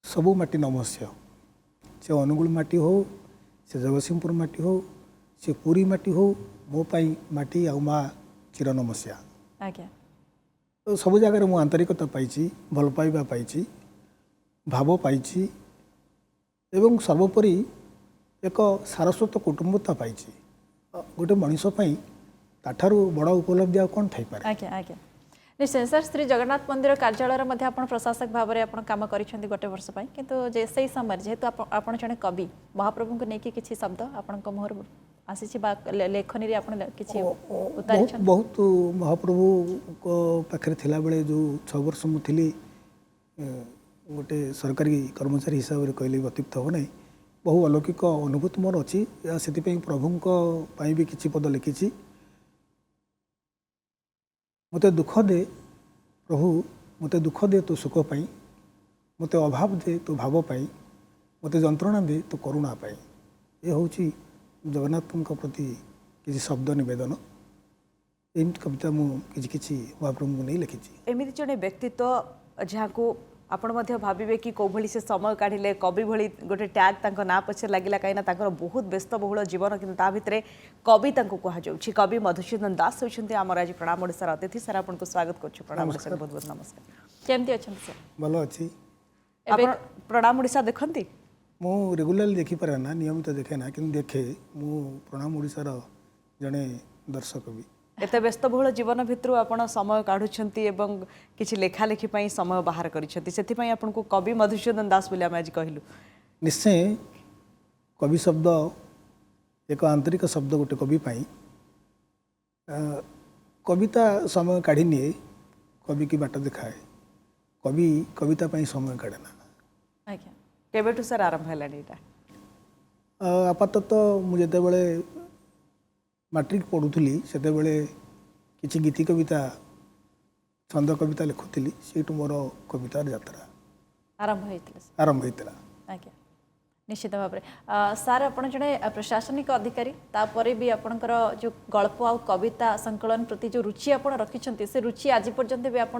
सबू माटी नमस्य से अनुगुल माटी हो से जगतसिंहपुर माटी हो से पुरी माटी हो मो पाई माटी आ माँ चिर नमस्या आज्ञा तो सब जगह मु आंतरिकता पाई भल पाइबा पाई भाव पाई एवं सर्वोपरि एक सारस्वत कुटुंबता पाई गोटे मनीष ताठारू बड़ उपलब्धि आ कौन थी पारे। आज्ञा आज्ञा निश्चय सर श्री जगन्नाथ मंदिर कार्यालय में आप प्रशासक भाव में आप कम कर गोटे वर्ष किंतु जे से समय जेहेतु आप जड़े कवि महाप्रभु को लेकिन किसी शब्द आपण मुहर आसी लेखनी बहुत महाप्रभु को पाखे थिला बेले जो 6 वर्ष मुझे गोटे सरकारी कर्मचारी हिसाब से कहले अत्युक्त हो ना बहु अलौकिक अनुभूति मोर अच्छी से प्रभु भी किसी पद लिखी मते दुख दे प्रभु मते दुख दे तो सुख पाई मते अभाव दे तो भाव पाई मते जंत्रणा दे तो करुणा पाई ये हूँ जगन्नाथ प्रति किसी शब्द निवेदन एम कविता मुझे महाप्रभु को नहीं लिखी एमती जड़े व्यक्तित्व जहाँ को आपण भावे कि कौ भली से समय काढ़िले कवि भली गोटे टैग ना पछे लगिला कहीं बहुत व्यस्तबहुल जीवन कि भितर कवि कहुच्छी कवि मधुसूदन दास होती आम आज प्रणाम ओडिशार अतिथि सर आपको स्वागत कर प्रणाम ओडिशा बहुत बहुत नमस्कार केमती अच्छा सर भल अच्छी प्रणाम ओडिशा देखती मु रेगुलार देखी पारे ना नियमित देखे ना कि देखे मु प्रणाम ओडिशार जड़े दर्शक भी एत व्यस्तबहुल जीवन भितर आपण समय काढ़ुंट एवं किसी लेखालेखी समय बाहर करें आपको कवि मधुसूदन दास बोली आज कहलु निश्चय कवि शब्द एक आंतरिक शब्द गोटे कवि पाई कविता समय काढ़ी निए कवि की बाट देखाए कवि कविता पाई समय काढ़े ना केबेठु सर आरंभ है आपातत मुझे मैट्रिक पढ़ुली से किसी गीति कविता छंद कविता लिखुली से मोर कवितार यात्रा आरंभ होता आज्ञा निश्चित भाव में सार आप जड़े प्रशासनिक अधिकारी तापर भी आपणकर जो गल्प आ कविता संकलन प्रति जो रुचि आप रखिंट से रुचि आज पर्यंत भी आप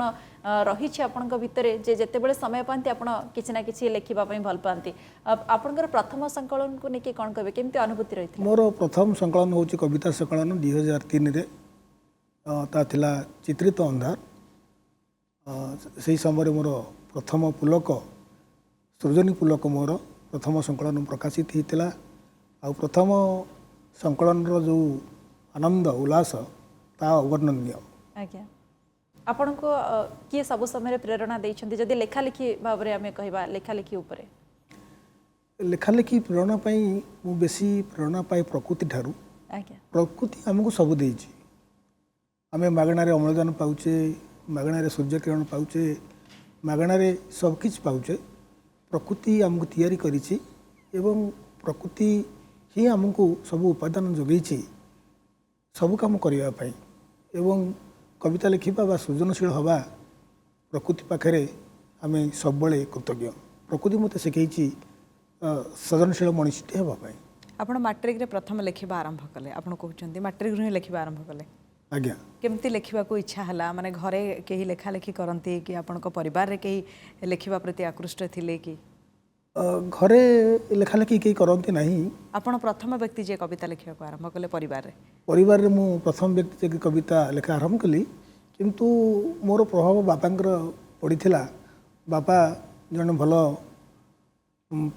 रही भितर जे जिते समय पाती आप किसी ना कि लिखापी भल पाती आपणकर प्रथम संकलन को लेकिन कौन कहे केमती अनुभूति रही मोर प्रथम संकलन हूँ कविता संकलन 2003 ता थिला चित्रित अंधार से समय मोर प्रथम पुलक सृजनी पुलक मोर प्रथम संकलन प्रकाशित होता आ प्रथम संकलन जो आनंद उल्लास ता अवर्णनीय आज्ञा आपण को किए सब समय प्रेरणा देइछन्ति जदि लेखालेखी भाव में आम कह लेखालेखी उपरे लेखालेखी प्रेरणा पाई मु बेसी प्रेरणा पाए प्रकृति ठारू आज्ञा प्रकृति आमको सब देइछि आमे मागणारे अम्लजान पाउचे मागणारे सूर्य किरण पाउचे मागणारे सब किछ पाउचे प्रकृति आमको तैयारी करिछि एवं प्रकृति ही आमको सब उपादान जोगैछि सब काम करने पाई एवं कविता लिखा बा सृजनशील हवा प्रकृति पाखे आम सब कृतज्ञ प्रकृति मत शिखई सृजनशील मनुष्य हाँपाई आप मैट्रिक प्रथम लिखा आरंभ कले आप कहते मैट्रिक ही लिखा आरंभ कले आज्ञा केमती लिखा इच्छा है माने घरे कहीं लेखालेखी करती कि आपण परिवार रे कहीं लिखा प्रति आकृष्ट थिले कि घरे लेखालेखी कहीं करती नहीं आपण प्रथम व्यक्ति जे कविता लिखा आरंभ कले परिवार रे मु प्रथम व्यक्ति जे कविता लिखा आरंभ कली किंतु मोर प्रभाव बापांकर पड़ीथिला बापा जन भल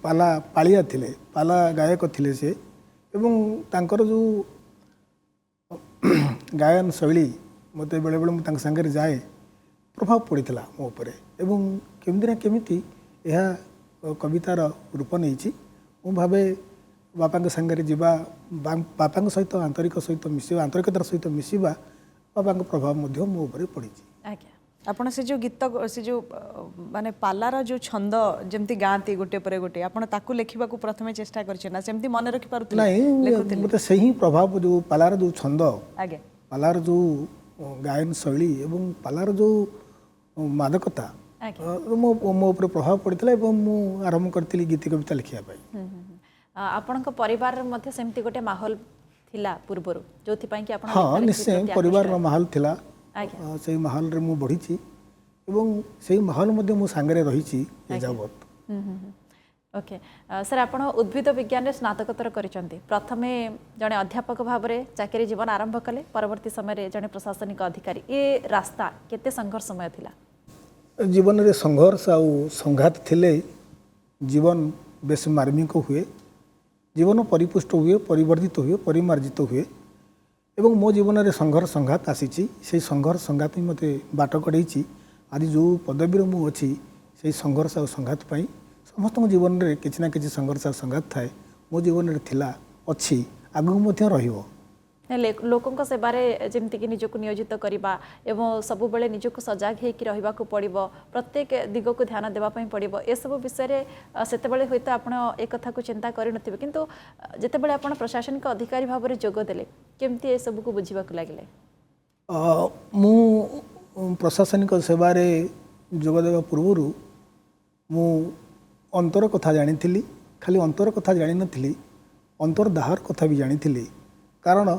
पाला पालिया थिले पाला गायक थिले से एवं तांकर जो गायन शैली मत बेले बेले मुझे सांगे जाए प्रभाव पड़ता मो उपरे एवं केमती ना केमिति यह कवितार रूप नहीं मु भावे बापा सांगे जीवा बापा सहित आंतरिक सहित मिसवा आंतरिकतार सहित मिसवा बापा प्रभाव मो उपरे पड़ी आपण से जो गीत से जो माने पालार जो छंद जमती गाँती गोटे पर गोटे आपण ताकू लिखा प्रथम चेष्टा करना सेमती मन रखि पारुथि नहीं मत से ही प्रभाव जो पालार जो छंद आगे पालार जो गायन शैली एवं पालार जो मादकता मो उपर प्रभाव पड़ता मु आरंभ करी गीत कविता लिखापी आपण परिवार मध्य सेमती गोटे माहौल थिला पूर्व जो कि हाँ निश्चय परिवार माहौल थिला से माहौल रे मु बढ़ी एवं से माहौल मध्य मो सांगे रही जावत ओके सर आपण उद्भिद विज्ञान रे स्नातकोत्तर करिसंती प्रथमे जने अध्यापक भाव में चाकरी जीवन आरंभ कले परवर्ती समय जने प्रशासनिक अधिकारी ये रास्ता केते संघर्षमय थिला जीवन रे संघर्ष आउ संघात थिले जीवन बेस मार्मिक हुए जीवन परिपुष्ट हुए परिवर्धित हुए परिमार्जित हुए एवं मो जीवन रे संघर्ष संघात आसीची से संघर्ष संघात ही मते बाट कढेची आज जो पदवी रे मु अछि से संघर्ष और संघात पाई समस्त जीवन रे किछि ना किछि संघर्ष और संघात थाए मो जीवन रे थिला अछि आगु मध्य रहिबो लोकों सेवारे जमती कि निजक नियोजित करवा एवं सब बेले निजक सजग होकर रहा पड़ो प्रत्येक दिग को ध्यान देवाई पड़ो ए सब विषय से हूँ आप एक कथा को चिंता कर किंतु जितेबाला आप प्रशासनिक अधिकारी भाव में जोगदेले केमती ए सब को बुझा लगे मु प्रशासनिक सेवारे जोगदेवा पूर्व मु अंतर कथा जानी खाली अंतर कथा जानी नथिली अंतर्दाहर कथा भी जानी कारण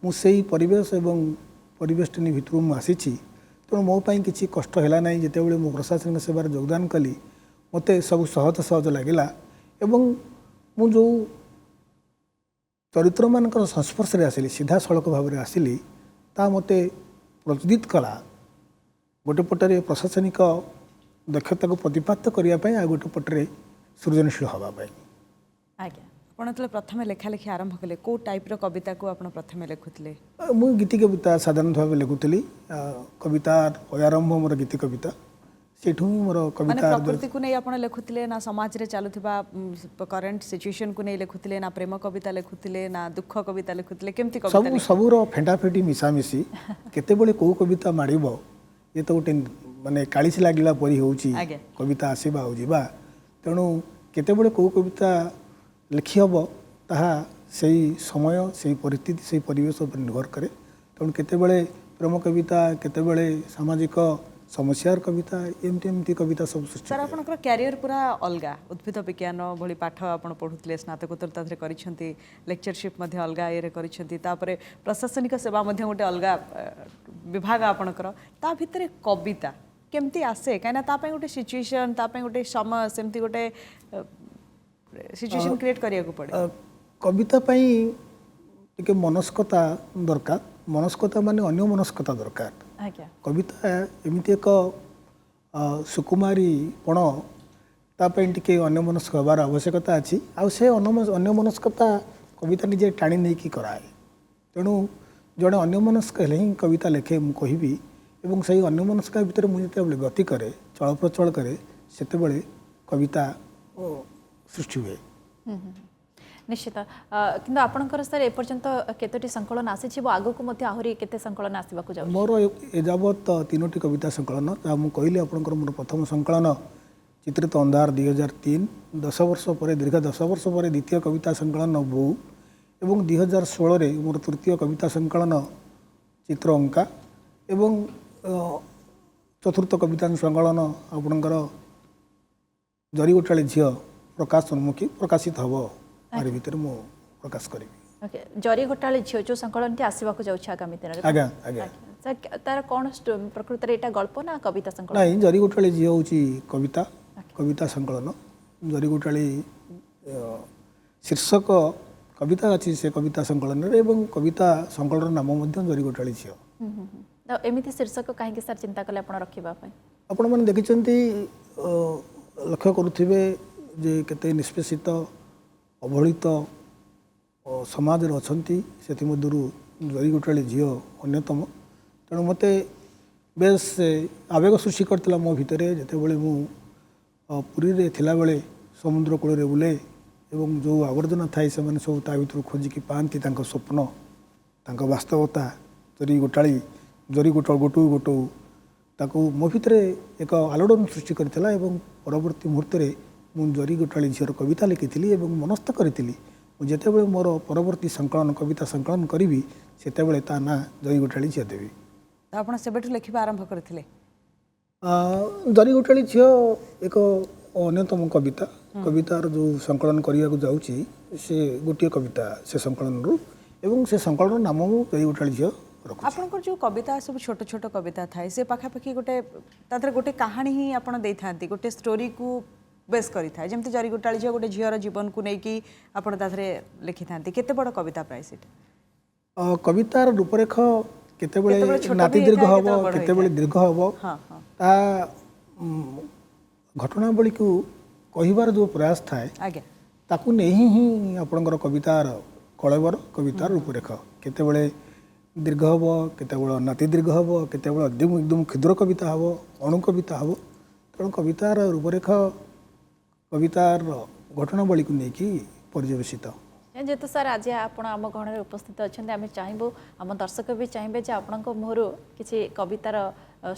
मु सेही परिवेश एवं परिवेष्टनी भितर मु आसीची तेणु मो पाई किसी कष्ट है ना जितेबाला मु प्रशासनिक सेवार योगदान कली मते सब सहज सहज लगिला एवं मु जो चरित्र मानकर संस्पर्श रे आसिली सीधा सड़क भाव में आसिली ता मते प्रज्वलित कला गोटे पटरे प्रशासनिक दक्षता को प्रतिपादित करने आ गोटे पटरे सृजनशील हवापाई आज्ञा आपण तो प्रथम लेखा लेखि आरंभ कले को टाइप रो कविता को आपण प्रथम लिखुतले मु गीति कविता साधारण भाव लिखुली कविता आरंभ मोर गीति कविता सेठू मोर माने कविता प्रकृति को नहीं आपण लिखुतले ना समाज रे चालुथिबा करंट सिचुएशन को नहीं लिखुतले ना प्रेम कविता लिखुतले ना दुख कविता लिखुतले केमती कविता सब सबुर फेंटाफेटी मिसामिशी केतेबेले को कविता मारिबो ये तो गोटे माने कालीस लागिला परी होउची आज्ञा। कविता आसीबा हो जिबा तेणु केतेबेले को कविता लिखि हब ताहा सेही समय सेही परिस्थिति सेही परिवेश पर निर्भर करे तेणु केतेबेले प्रेम कविता केतेबेले सामाजिक समस्यार कविता एमती एमती कविता सब सृष्टि सर आपनकर कैरियर पूरा अलगा उद्भिद विज्ञान भली पाठ आपण पढुतले स्नातकोत्तर ताथरे करिसंती लेक्चरशिप मध्ये अलगा ये रे करिसंती तापरे प्रशासनिक सेवा मध्ये गोटे अलगा विभाग आपनकर ता भितरे कविता केमती आसे काना ता पय गोटे सिचुएशन ता पय गोटे समय सेमती गोटे सिचुएशन क्रिएट करिया को पड़े कविता पाई टिके मनस्कता दरकार मनस्कता माने अन्य मनस्कता दरकार आज्ञा कविता एमती एक सुकुमारी पण तापाई टिके अन्य मनस्क हबार आवश्यकता अच्छी आउ से अन्य मनस्कता कविता निजे टाणी नहीं कि कराए तेणु जड़े अन्य मनस्क हेले ही कविता लेखे मु कहिबी एवं सही अन्य मनस्क भितर मुझे गति करे चल प्रचल करे सेतेबेले कविता सृष्टि हुए निश्चित किंतु आपणकर सर एपर्यंत केतोटी संकलन आसी आगु को आहुरी केते संकलन आसवाक जाउ मोर एजावत 3टी कविता संकलन जहाँ मुझे कहली आपंकर मोर प्रथम संकलन चित्रित अंधार 2003 10 वर्ष पर दीर्घ 10 वर्ष पर द्वितीय कविता संकलन बो एवं 2016 रे मोर तृतीय कविता संकलन चित्र अंका एवं चतुर्थ कविता संकलन आपणकर जरीगोटाली झील प्रकाश उन्मुखी प्रकाशित हम आर भीतर मु प्रकाश करी ओके जरी घोटाळे झियो जो संकलन टी आसीबाक जाउछ आगामी दिन रे आज्ञा आज्ञा सर तार कोन प्रकृति रे एटा गल्प ना कविता संकलन नहीं जरी गोटाली झील होची कविता कविता संकलन जरी गोटाली शीर्षक कविता अच्छी से कविता संकलन रे एवं कविता संकलन नाम मध्य जरी गोटाली झील एमिति शीर्षक काहे सर चिंता कले आपण रखिबा पय आपण माने देखिचंती लक्ष्य करुथिबे जे केते निष्पेषित अवहेलित समाज अच्छा से मध्यरू जरी गोटाली झील अन्यतम तेणु मत बेस आवेग सृष्टि करता मो भितर जितेबाला मु पुरी रे थिला बेले समुद्र कूल बुले एवं जो आवर्जना थाए से मैंने सब ता भर खोजिकी पाती स्वप्न तांका वास्तवता जरी गोटाली जरी गोटू गोटू ताकू मो भितर एक आलोड़न सृष्टि करथिला एवं परवर्ती मुहूर्त में मुझे जरी गोटाली झीर कविता लिखी एवं मनस्थ करी जितेबाला मोर परवर्ती संकलन कविता संकलन करी से ता ना जरी गोटाली झील देवी आपण सेबेठु लिखिबा आरंभ करथिले जरी गोटाली झील एक अन्यतम कविता कवितार जो संकलन करने जाऊँगी से गोटे कविता से संकलन रु एवं से संकलन नाम जरी गोटाली झील आपनकर जो कविता सब छोट छोट कविता थाए से पाखापाखि गोटे तादर गोटे कहानी ही आपण देई थांती गोटे स्टोरी को बेस करिଥାଏ जेमति जरी गोटाळी झियो गोटे झियर जीवन को नेकी आपण ताथरे लिखि थांती केते बड़ कविता प्राय सेटा कवितार रूपरेख केतेबेले केतेबेले छोट नाति भी दीर्घ होइଥାଏ, हब केतेबेले बड़ केतेबेले दीर्घ हब हां हां ता घटनावली को कहिबार जो प्रयास थाए आज्ञा ताकू नहीं ही आपणकर कवितार कलेवर कवितार रूपरेख केतेबेले दीर्घ हब केतेबेले नाति दीर्घ हब केतेबेले एकदम एकदम क्षुद्र कविता हब अणु कविता हब तेणु कवितार रूपरेख कवितार घटनावली को लेकिन पर्यवेसित जेहेतु सार आज आप आम गहन उपस्थित अच्छा आम चाहबू आम दर्शक भी चाहिए जे आपण मुहर किसी कवितार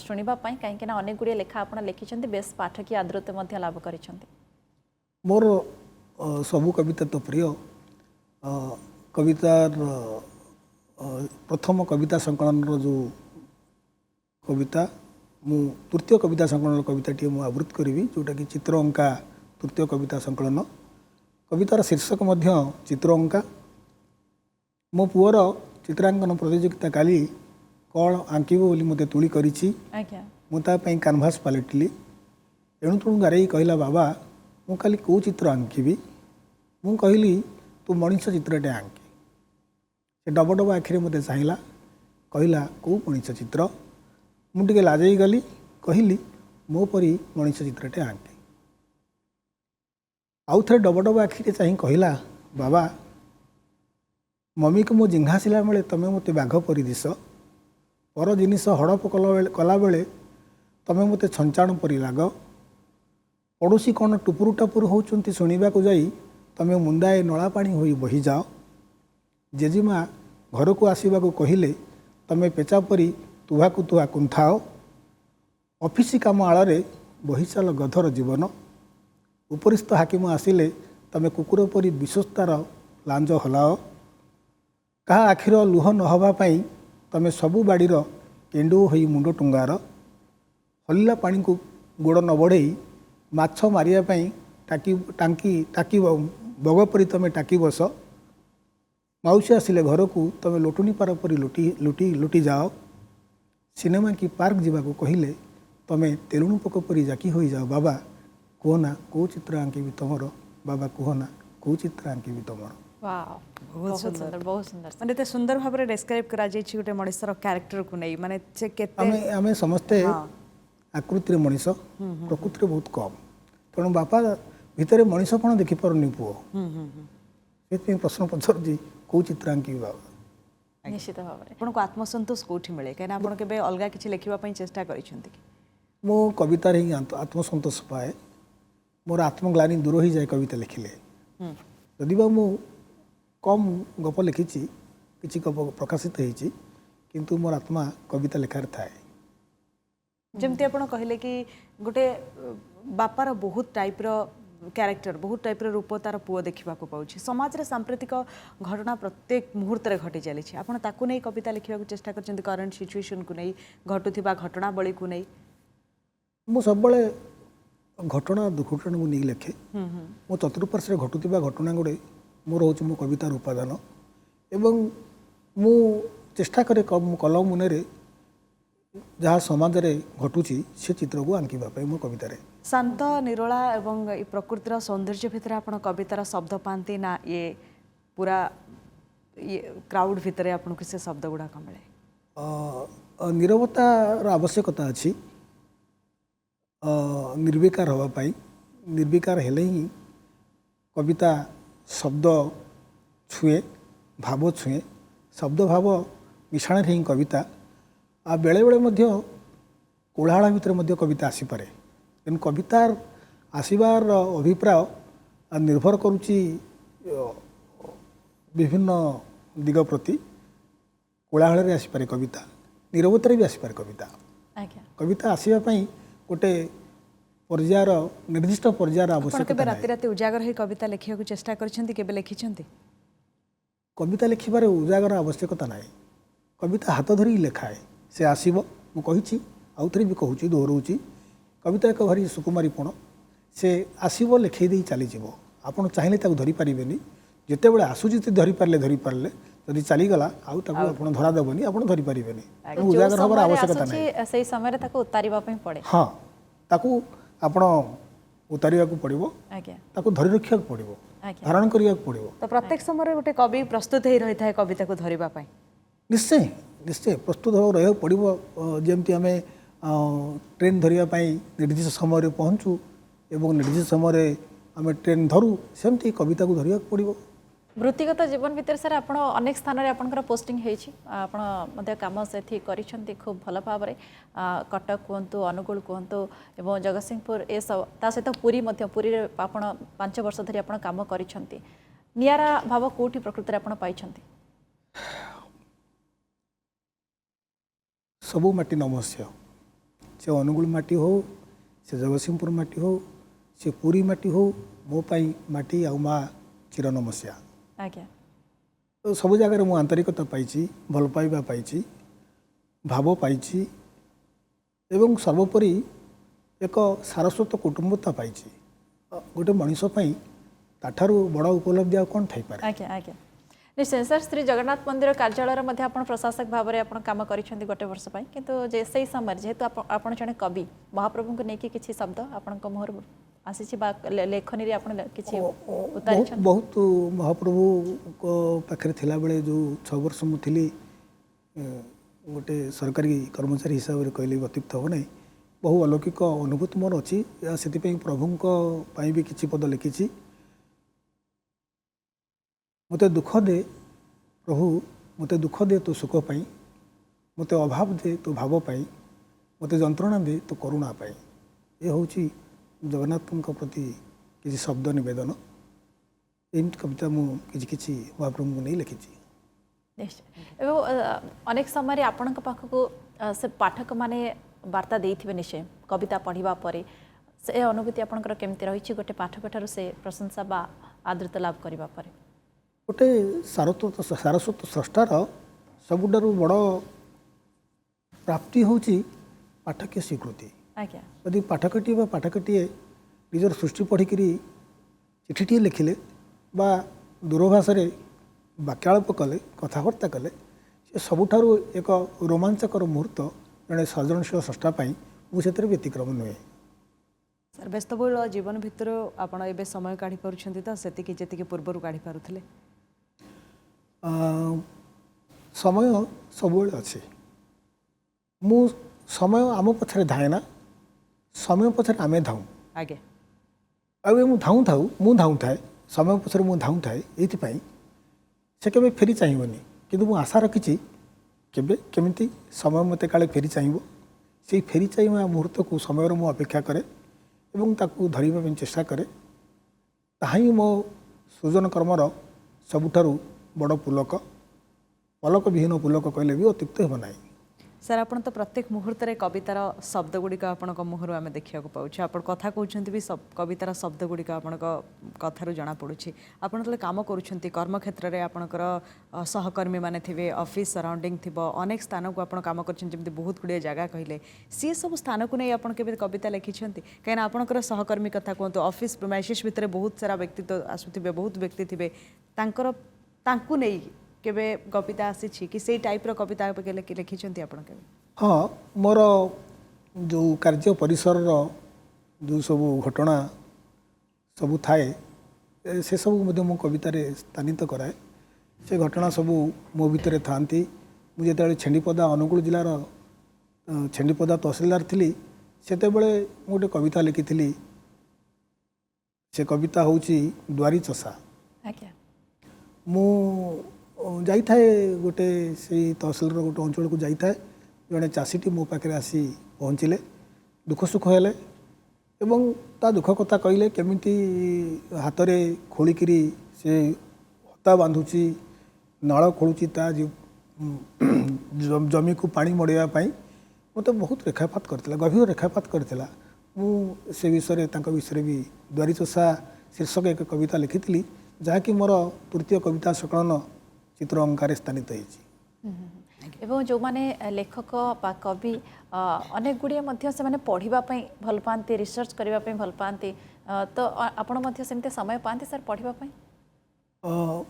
शुणापी कहीं अनेक गुड़िया लेखा आप लिखिं बेस पाठकीय आदृत लाभ कर मोर सबु कविता तो प्रिय कवितार प्रथम कविता संकलन जो कविता मु तृतीय कविता संकलन कविताटी मु आवृत्ति करी जोटा कि चित्र अंका तृतीय कविता संकलन कवितार शीर्षक मध्य चित्र अंका मो पुअर चित्रांकन प्रतियोगिता काली कौन आंकिब बोली मते तुली करिछि आज्ञा मुझे कैनभास पलटिली एणु तेणु गारे कहला बाबा मु खाली कौ चित्र आंकिबी मु कहली तू मनीष चित्रटे आंकी से डब डब आखिरे मते चाहिला कहला कौ मनीष चित्र मुझे लाजई गली कहली मो परी मनीष चित्रटे आंकी आउ थे डब डब आखिरे चाह कहला बाबा मम्मी को मो जिंघासिला बेले तमें मते बाघ परी दिस पर जिनिस हड़प कला बेले तमें मते छंचाण परी लाग पड़ोशी कौन टुपुर टापुर होउचंती शुणा जाई तमें मुंदाए नला पानी होई बही जाओ जेजेमा घर को आसवा कहले तमें पेचा परी तुहाकु तुहा कुंथाओ ऑफिस काम आଳରେ बही चल गधर जीवन उपरिस्थ हाकिम आसिले तमें कुकुर परी विश्वस्तार लांज हलाओ कहा आखिर लुह नहबा पाई तमें सबु बाड़ीर केंडु होई मुंड टुंगार हलिला पानी को गोड़ न बढ़ई माछ मारिया पाई टाकी टांकी टाकी बग परी तमें टाकी बस माउसी आसिले घर को तमें लोटुनी पार परी लुटी लुटी लुटी जाओ सिनेमा की पार्क जावाक कहले तमें तेलुणु पोक परी जाकी हो जाओ बाबा कहना कौ चित्र आंकिबी तुमर बाबा कहना कौ चित्र आंकिबी तुमर वाह बहुत सुंदर बहुत सुंदर माने ते सुंदर भाव में डिस्क्राइब करा जाय छी गोटे मनुष्यर कैरेक्टर को नहीं माने से केते आमे समस्ते आकृति मनीष प्रकृति बहुत कम तेणु बापा भितर मनीष कौन देखिपारनी पुओ से प्रश्न पचार कौ चित्र आंकिबी बाबा निश्चित भाव में आपन को आत्मसंतोष कोठी मिले कहीं आपन केबे अलगा किछि लेखिबा पई चेष्टा करिसंती कि मो कवितार ही आत्मसंतोष पाए मोर आत्मग्लानी दूर हो जाए कविता लिखिले यदि बा मु कम गप लिखी किसी गप प्रकाशित होती किंतु मोर आत्मा कविता लेखार थाए जमती आपण कहले कि गोटे बापार बहुत टाइप रो कैरेक्टर बहुत टाइप रो रूप तार पुओ देखा पाउछि समाज रे सांप्रतिक घटना प्रत्येक मुहूर्त रे घटी चली आपण ताकू नहीं कविता लिखा चेष्टा करछन्ती करंट सिचुएशन को नहीं घटुथिबा घटना बळी को नहीं मु सब बळे घटना दुर्घटना को नहीं लिखे मो चतुर्पार्श्व घटुथिबा घटना गुड़े मोर हूँ मो कवितार उपादान एवं मु चेष्टा करे कलम मुने जहाँ समाज रे घटुची से चित्र को आंकिबा मो कवितार शांत निरोला एवं ये प्रकृतिर सौंदर्य भितर आपण कवितार शब्द पाती ना ये पूरा ये क्राउड भितर आपन से शब्द गुड़ाक मिले नीरवतार आवश्यकता अच्छी निर्विकार होगापाई निर्विकार हेले ही कविता शब्द छुए भाव छुए शब्द भाव मिश्रण ही कविता आ बेले बेले मध्य कोलाहल भितर मध्य कविता आसीपे तेणु कवितार आसबार अभिप्राय निर्भर करुच्ची विभिन्न दिग प्रति कोलाहल आसीपे कविता नीरवतार भी आसीपे कविता कविता आसवाई गोटे पर्यायर निर्दिष्ट पर्यायर आवश्यकता राति राति उजागर ही कविता लिखा चेष्टा कर लिखिं कविता लिखार उजागर आवश्यकता ना कविता हाथ धरी लेखाए से आसब मुझे आउ थे भी कहूँ दोहराऊँ कविता एक भारी सुकुमारीपण से आसब लिखे दे चली आपड़ चाहिए धरी पारे जिते बड़े आसूँ धरी पारे जदि चलीगला आउ धरादेवनी आप धरी पारे उजागर हमार आवश्यकता ना से समय उतारिबा पड़े हाँ ताकू आपण उतारिବାକୁ ପଡ଼ିବ ଆଜ୍ଞା ତାକୁ ଧରି ରଖିବାକୁ ପଡ଼ିବ ଆଜ୍ଞା धारण କରିବାକୁ ପଡ଼ିବ ତ ପ୍ରତ୍ୟେକ ସମୟରେ ଗୋଟେ କବି ପ୍ରସ୍ତୁତ ହେଇ ରହିଥାଏ କବିତାକୁ ଧରିବା ପାଇଁ। ନିଶ୍ଚୟ ନିଶ୍ଚୟ ପ୍ରସ୍ତୁତ ହେବାକୁ ରହିବାକୁ ପଡ଼ିବ ଯେମିତି ଆମେ ଟ୍ରେନ୍ ଧରିବା ପାଇଁ ନିର୍ଦ୍ଦିଷ୍ଟ ସମୟରେ ପହଞ୍ଚୁ ଏବଂ ନିର୍ଦ୍ଦିଷ୍ଟ ସମୟରେ ଆମେ ଟ୍ରେନ୍ ଧରୁ ସେମିତି କବିତାକୁ ଧରିବାକୁ ପଡ଼ିବ। ବୃତ୍ତିଗତ ଜୀବନ ଭିତରେ ସାର୍ ଆପଣ ଅନେକ ସ୍ଥାନରେ ଆପଣଙ୍କର ପୋଷ୍ଟିଂ ହେଇଛି ଆପଣ ମଧ୍ୟ କାମ ସେଠି କରିଛନ୍ତି ଖୁବ୍ ଭଲ ଭାବରେ କଟକ କୁହନ୍ତୁ ଅନୁଗୁଳ କୁହନ୍ତୁ ଏବଂ ଜଗତସିଂହପୁର ଏସବୁ ତା ସହିତ ପୁରୀ ମଧ୍ୟ ପୁରୀରେ ଆପଣ 5 ବର୍ଷ ଧରି ଆପଣ କାମ କରିଛନ୍ତି ନିଆରା ଭାବ କେଉଁଠି ପ୍ରକୃତରେ ଆପଣ ପାଇଛନ୍ତି? ସବୁ ମାଟି ନମସ୍ୟ ସେ ଅନୁଗୁଳ ମାଟି ହଉ ସେ ଜଗତସିଂହପୁର ମାଟି ହଉ ସେ ପୁରୀ ମାଟି ହଉ ମୋ ପାଇଁ ମାଟି ଆଉ ମା ଚିର ନମସ୍ୟା। ଆଜ୍ଞା ତ ସବୁ ଜାଗାରେ ମୁଁ ଆନ୍ତରିକତା ପାଇଛି ଭଲ ପାଇବା ପାଇଛି ଭାବ ପାଇଛି ଏବଂ ସର୍ବୋପରି ଏକ ସାରସ୍ୱତ କୁଟୁମ୍ବତା ପାଇଛି। ଗୋଟେ ମଣିଷ ପାଇଁ ତାଠାରୁ ବଡ଼ ଉପଲବ୍ଧି ଆଉ କ'ଣ ଥାଇପାରେ। ଆଜ୍ଞା ଆଜ୍ଞା ନିଶ୍ଚୟ ସାର୍ ଶ୍ରୀ ଜଗନ୍ନାଥ ମନ୍ଦିର କାର୍ଯ୍ୟାଳୟରେ ମଧ୍ୟ ଆପଣ ପ୍ରଶାସକ ଭାବରେ ଆପଣ କାମ କରିଛନ୍ତି ଗୋଟେ ବର୍ଷ ପାଇଁ କିନ୍ତୁ ଯେ ସେହି ସମୟରେ ଯେହେତୁ ଆପଣ ଜଣେ କବି ମହାପ୍ରଭୁଙ୍କୁ ନେଇକି କିଛି ଶବ୍ଦ ଆପଣଙ୍କ ମୁହଁରୁ ଆସିଛି ବା ଲେଖନୀରେ ଆପଣ କିଛି ଉତାରିଛନ୍ତି? ବହୁତ ମହାପ୍ରଭୁଙ୍କ ପାଖରେ ଥିଲାବେଳେ ଯେଉଁ 6 ବର୍ଷ ମୁଁ ଥିଲି ଗୋଟେ ସରକାରୀ କର୍ମଚାରୀ ହିସାବରେ କହିଲେ ବି ଅତ୍ୟୁକ୍ତ ହେବ ନାହିଁ ବହୁ ଅଲୌକିକ ଅନୁଭୂତି ମୋର ଅଛି ସେଥିପାଇଁ ପ୍ରଭୁଙ୍କ ପାଇଁ ବି କିଛି ପଦ ଲେଖିଛି। ମୋତେ ଦୁଃଖ ଦେ ପ୍ରଭୁ ମୋତେ ଦୁଃଖ ଦେ ତୋ ସୁଖ ପାଇଁ ମୋତେ ଅଭାବ ଦେ ତୋ ଭାବ ପାଇଁ ମୋତେ ଯନ୍ତ୍ରଣା ଦେ ତୋ କରୁଣା ପାଇଁ ଏ ହେଉଛି ଜଗନ୍ନାଥଙ୍କ ପ୍ରତି କିଛି ଶବ୍ଦ ନିବେଦନ। ଏମିତି କବିତା ମୁଁ କିଛି କିଛି ମହାପ୍ରଭୁଙ୍କୁ ନେଇ ଲେଖିଛି। ନିଶ୍ଚୟ ଏବଂ ଅନେକ ସମୟରେ ଆପଣଙ୍କ ପାଖକୁ ସେ ପାଠକମାନେ ବାର୍ତ୍ତା ଦେଇଥିବେ ନିଶ୍ଚୟ କବିତା ପଢ଼ିବା ପରେ ସେ ଅନୁଭୂତି ଆପଣଙ୍କର କେମିତି ରହିଛି ଗୋଟେ ପାଠକଠାରୁ ସେ ପ୍ରଶଂସା ବା ଆଦୃତ ଲାଭ କରିବା ପରେ? ଗୋଟେ ସାରସ୍ୱତ ସ୍ରଷ୍ଟାର ସବୁଠାରୁ ବଡ଼ ପ୍ରାପ୍ତି ହେଉଛି ପାଠକୀୟ ସ୍ୱୀକୃତି। ଆଜ୍ଞା ଯଦି ପାଠକଟିଏ ବା ପାଠକଟିଏ ନିଜର ସୃଷ୍ଟି ପଢ଼ିକିରି ଚିଠିଟିଏ ଲେଖିଲେ ବା ଦୂରଭାଷାରେ ବାକ୍ୟାଳାପ କଲେ କଥାବାର୍ତ୍ତା କଲେ ସେ ସବୁଠାରୁ ଏକ ରୋମାଞ୍ଚକର ମୁହୂର୍ତ୍ତ ଜଣେ ସୃଜନଶୀଳ ସ୍ରଷ୍ଟା ପାଇଁ ମୁଁ ସେଥିରେ ବ୍ୟତିକ୍ରମ ନୁହେଁ। ସାର୍ ବ୍ୟସ୍ତବହୁଳ ଜୀବନ ଭିତରୁ ଆପଣ ଏବେ ସମୟ କାଢ଼ି ପାରୁଛନ୍ତି ତ ସେତିକି ଯେତିକି ପୂର୍ବରୁ କାଢ଼ି ପାରୁଥିଲେ? ସମୟ ସବୁବେଳେ ଅଛି ମୁଁ ସମୟ ଆମ ପଛରେ ଧାଏ ନା ସମୟ ପଛରେ ଆମେ ଧାଉଁ। ଆଜ୍ଞା ଆଉ ମୁଁ ଧାଉଁଥାଏ ସମୟ ପଛରେ ମୁଁ ଧାଉଁଥାଏ ଏଇଥିପାଇଁ ସେ କେବେ ଫେରି ଚାହିଁବନି କିନ୍ତୁ ମୁଁ ଆଶା ରଖିଛି କେବେ କେମିତି ସମୟ ମୋତେ କାଳେ ଫେରି ଚାହିଁବ ସେଇ ଫେରି ଚାହିଁବା ମୁହୂର୍ତ୍ତକୁ ସମୟର ମୁଁ ଅପେକ୍ଷା କରେ ଏବଂ ତାକୁ ଧରିବା ପାଇଁ ଚେଷ୍ଟା କରେ। ତାହା ହିଁ ମୋ ସୃଜନ କର୍ମର ସବୁଠାରୁ ବଡ଼ ପୁଲକ ପଲକ ବିହୀନ ପୁଲକ କହିଲେ ବି ଅତ୍ୟୁକ୍ତ ହେବ ନାହିଁ। ସାର୍ ଆପଣ ତ ପ୍ରତ୍ୟେକ ମୁହୂର୍ତ୍ତରେ କବିତାର ଶବ୍ଦ ଗୁଡ଼ିକ ଆପଣଙ୍କ ମୁହଁରୁ ଆମେ ଦେଖିବାକୁ ପାଉଛୁ ଆପଣ କଥା କହୁଛନ୍ତି ବି କବିତାର ଶବ୍ଦ ଗୁଡ଼ିକ ଆପଣଙ୍କ କଥାରୁ ଜଣାପଡ଼ୁଛି। ଆପଣ ଯେତେବେଳେ କାମ କରୁଛନ୍ତି କର୍ମକ୍ଷେତ୍ରରେ ଆପଣଙ୍କର ସହକର୍ମୀ ମାନେ ଥିବେ ଅଫିସ୍ ସରାଉଣ୍ଡିଂ ଥିବ ଅନେକ ସ୍ଥାନକୁ ଆପଣ କାମ କରିଛନ୍ତି ଯେମିତି ବହୁତ ଗୁଡ଼ିଏ ଜାଗା କହିଲେ ସିଏ ସବୁ ସ୍ଥାନକୁ ନେଇ ଆପଣ କେବେ କବିତା ଲେଖିଛନ୍ତି? କାହିଁକିନା ଆପଣଙ୍କର ସହକର୍ମୀ କଥା କୁହନ୍ତୁ ଅଫିସ୍ ପ୍ରେମାଇସିସ୍ ଭିତରେ ବହୁତ ସାରା ବ୍ୟକ୍ତିତ୍ୱ ଆସୁଥିବେ ବହୁତ ବ୍ୟକ୍ତି ଥିବେ ତାଙ୍କୁ ନେଇ କେବେ କବିତା ଆସିଛି କି ସେଇ ଟାଇପ୍ର କବିତା ଲେଖିଛନ୍ତି ଆପଣ କେବେ? ହଁ ମୋର ଯେଉଁ କାର୍ଯ୍ୟ ପରିସରର ଯେଉଁ ସବୁ ଘଟଣା ସବୁ ଥାଏ ସେସବୁ ମଧ୍ୟ ମୁଁ କବିତାରେ ସ୍ଥାନିତ କରାଏ। ସେ ଘଟଣା ସବୁ ମୋ ଭିତରେ ଥାଆନ୍ତି। ମୁଁ ଯେତେବେଳେ ଛେଣ୍ଡିପଦା ଅନୁଗୁଳ ଜିଲ୍ଲାର ଛେଣ୍ଡିପଦା ତହସିଲଦାର ଥିଲି ସେତେବେଳେ ମୁଁ ଗୋଟେ କବିତା ଲେଖିଥିଲି। ସେ କବିତା ହେଉଛି ଦ୍ୱାରୀ ଚଷା। ଆଜ୍ଞା ମୁଁ ଯାଇଥାଏ ଗୋଟେ ସେଇ ତହସିଲର ଗୋଟେ ଅଞ୍ଚଳକୁ ଯାଇଥାଏ ଜଣେ ଚାଷୀଟି ମୋ ପାଖରେ ଆସି ପହଞ୍ଚିଲେ ଦୁଃଖ ସୁଖ ହେଲେ ଏବଂ ତା ଦୁଃଖ କଥା କହିଲେ କେମିତି ହାତରେ ଖୋଳିକିରି ସେ ହତା ବାନ୍ଧୁଛି ନାଳ ଖୋଳୁଛି ତା ଜମିକୁ ପାଣି ମଡ଼ାଇବା ପାଇଁ ମୋତେ ବହୁତ ରେଖାପାତ କରିଥିଲା ଗଭୀର ରେଖାପାତ କରିଥିଲା। ମୁଁ ସେ ବିଷୟରେ ତାଙ୍କ ବିଷୟରେ ବି ଦ୍ୱାରୀ ଚଷା ଶୀର୍ଷକ ଏକ କବିତା ଲେଖିଥିଲି ଯାହାକି ମୋର ତୃତୀୟ କବିତା ସଂକଳନ ଚିତ୍ର ଅଙ୍କାରେ ସ୍ଥାନିତ ହେଇଛି। ଏବଂ ଯେଉଁମାନେ ଲେଖକ ବା କବି ଅନେକ ଗୁଡ଼ିଏ ମଧ୍ୟ ସେମାନେ ପଢ଼ିବା ପାଇଁ ଭଲ ପାଆନ୍ତି ରିସର୍ଚ୍ଚ କରିବା ପାଇଁ ଭଲ ପାଆନ୍ତି ତ ଆପଣ ମଧ୍ୟ ସେମିତି ସମୟ ପାଆନ୍ତି ସାର୍ ପଢ଼ିବା ପାଇଁ?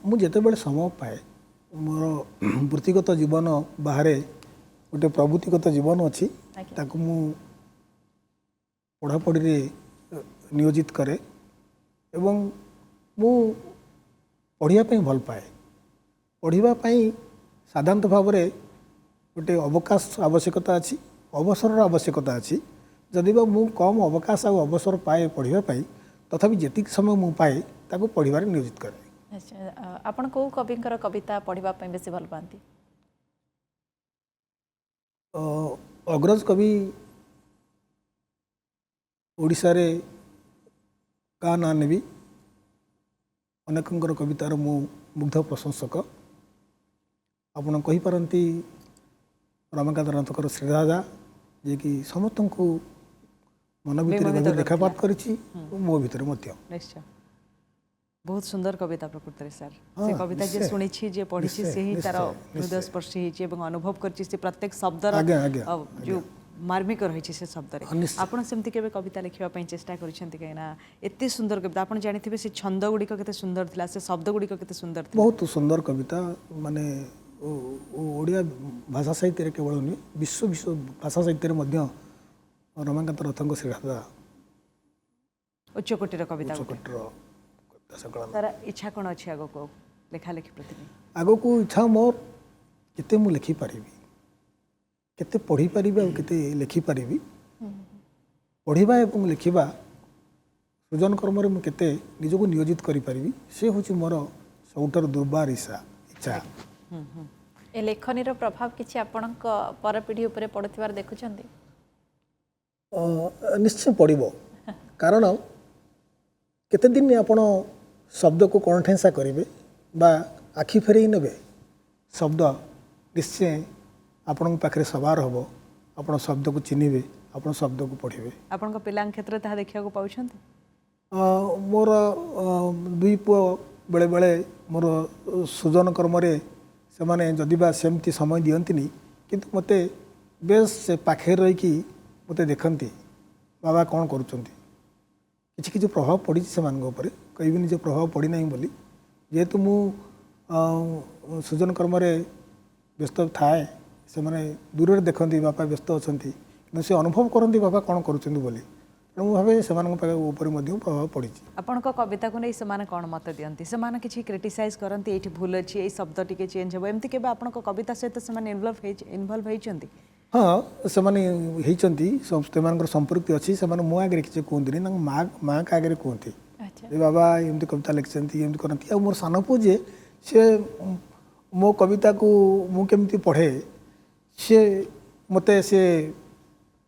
ମୁଁ ଯେତେବେଳେ ସମୟ ପାଏ ମୋର ବୃତ୍ତିଗତ ଜୀବନ ବାହାରେ ଗୋଟେ ପ୍ରବୃତ୍ତିଗତ ଜୀବନ ଅଛି ତାକୁ ମୁଁ ପଢ଼ାପଢ଼ିରେ नियोजित करे एवं मु पढ़िया ପାଇଁ ଭଲ ପାଏ पढ़िबा ପାଇଁ साधारणतः भाव में गोटे अवकाश आवश्यकता अच्छी अवसर आवश्यकता अच्छी जदि बा मु कम अवकाश आ अवसर पाए पढ़िबा ପାଇଁ तथापि जेतिक समय मु पाए ताको पढ़िबारे नियोजित करे। अच्छा आपण को कविंकर कविता पढ़िबा ପାଇଁ बेसी भल पाती? अग्रज कवि ओडिशा रे का ना नेबी अनेकंकर कवितार मु मुग्ध प्रशंसक आपण कहि पारंती रमाकांत नाथकर श्रीराजा जे कि समस्त को मन भीतर देखापात करिछि मो भीतर मध्य निश्चय बहुत सुंदर कविता प्रकृति रे सर से कविता जे सुनी छी जे पढ़ी छी से ही तार हृदय स्पर्शी हिची एवं अनुभव करछि से प्रत्येक शब्दर जो मार्मिक रही से शब्द रे आपण सेमति केबे कविता लिखिबा पई चेष्टा करिसेंति कहिना एते सुंदर कविता आपण जानिथिबे से छंद गुडी केते सुंदर थिला से शब्द गुडी केते सुंदर थिला बहुत सुंदर कविता माने ओडिया भाषा साहित्य रे केवल नहीं विश्व विश्व भाषा साहित्य रे मध्य रमाकांत रथंग श्रीराधा उच्च कोटिर कविता उच्च कोटिर कविता संकलन तार इच्छा कोन अछि आगो को लेखा लेखि प्रति आगो को इच्छा मोर केते मु लिखि पारिबी केते पढ़ी पारिबी और केते लिखि पारिबी पढ़िबा एवं लिखिबा सृजन कर्म रे मु केते निजको नियोजित करि पारिबी से होची मोर सबुठार दुर्बार इच्छा ए लेखनी रो प्रभाव किछि आपणक पर पीढ़ी ऊपर पड़ुथिबार देखुछंती? निश्चय पड़िबो कारण केते दिन आपण शब्द को कणठेंसा करिवे बा आखि फेरई नेबे शब्द निश्चय आपण पाखरे सवार हबो आपण शब्द को चिन्हिबे आपण शब्द को पढ़िबे। आपण पिलांग क्षेत्र ता देखिया को पाउछंती? मोर दुई पुओ बेले बेले मोर सृजन कर्म रे से माने जदि बा सेमती समय दियंतिनी किंतु मते बेस से पाखे रही कि मते देखंती बाबा कौन करुचंती किछि किछि प्रभाव पड़ी से मान ऊपर कहबिनी जे प्रभाव पड़ी नहीं बोली जेहेतु मु सृजन कर्म रे व्यस्त थाए से माने दूर रे देखंती बापा व्यस्त अछंती किंतु से अनुभव करंती बाबा कौन करुचंती बोली तेणु भावे से ऊपर मध्य प्रभाव पड़ी। आपण कविता को नहीं से कौन मत दियंती से किछि क्रिटिसाइज करंती एठी भूल अछि ए शब्द टिके चेंज हो एमती केबे आपण कविता सहित से इन्वॉल्व हेचंती? हाँ से संपर्क अच्छी से मो आगे किसी कहते ना माँ का आगे कहते बाबा एमती कविता लिखिं एमती करती मोर सान पु जे से मो कविता को मुझे पढ़े सी मते से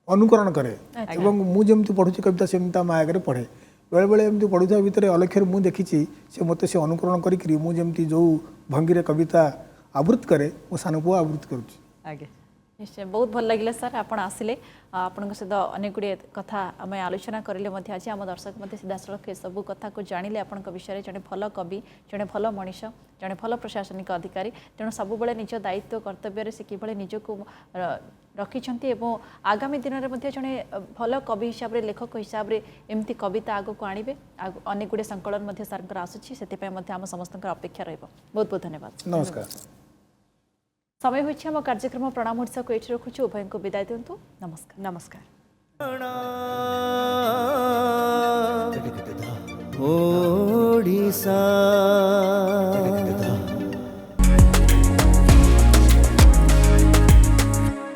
अनुकरण करे एवं मुझे पढ़ुची कविता से माँ आगे पढ़े बेले बेले एमती पढ़ुवा भितर अलक्ष्य मुझे देखी से मते से अनुकरण करी मुझे जो भंगी कविता आवृत्त करे मो सान पु आवृत्त करुच्ची। निश्चय बहुत भल लगे सर आप आसिले आपण सहित अनेक गुड़े कथा आम आलोचना करें आज आम दर्शक मध्य सीधासख सब कथा को जानिले आपण विषय जड़े भल कवि जड़े भल मनीष जड़े भल प्रशासनिक अधिकारी तेणु सबुबले निज दायित्व कर्तव्य से किभली निजको रखिंट और आगामी दिन में जड़े भल कवि हिसाब से लेखक हिसाब से एमती कविता आग को आणवे अनेक गुड़े संकलन सार आसूसी से आम समस्त अपेक्षा रही बहुत बहुत धन्यवाद। नमस्कार। समय होइछि हम कार्यक्रम प्रणाम ओडिशा को एठी रखुछु उभय को विदाय दियंतु नमस्कार। नमस्कार। ओडिशा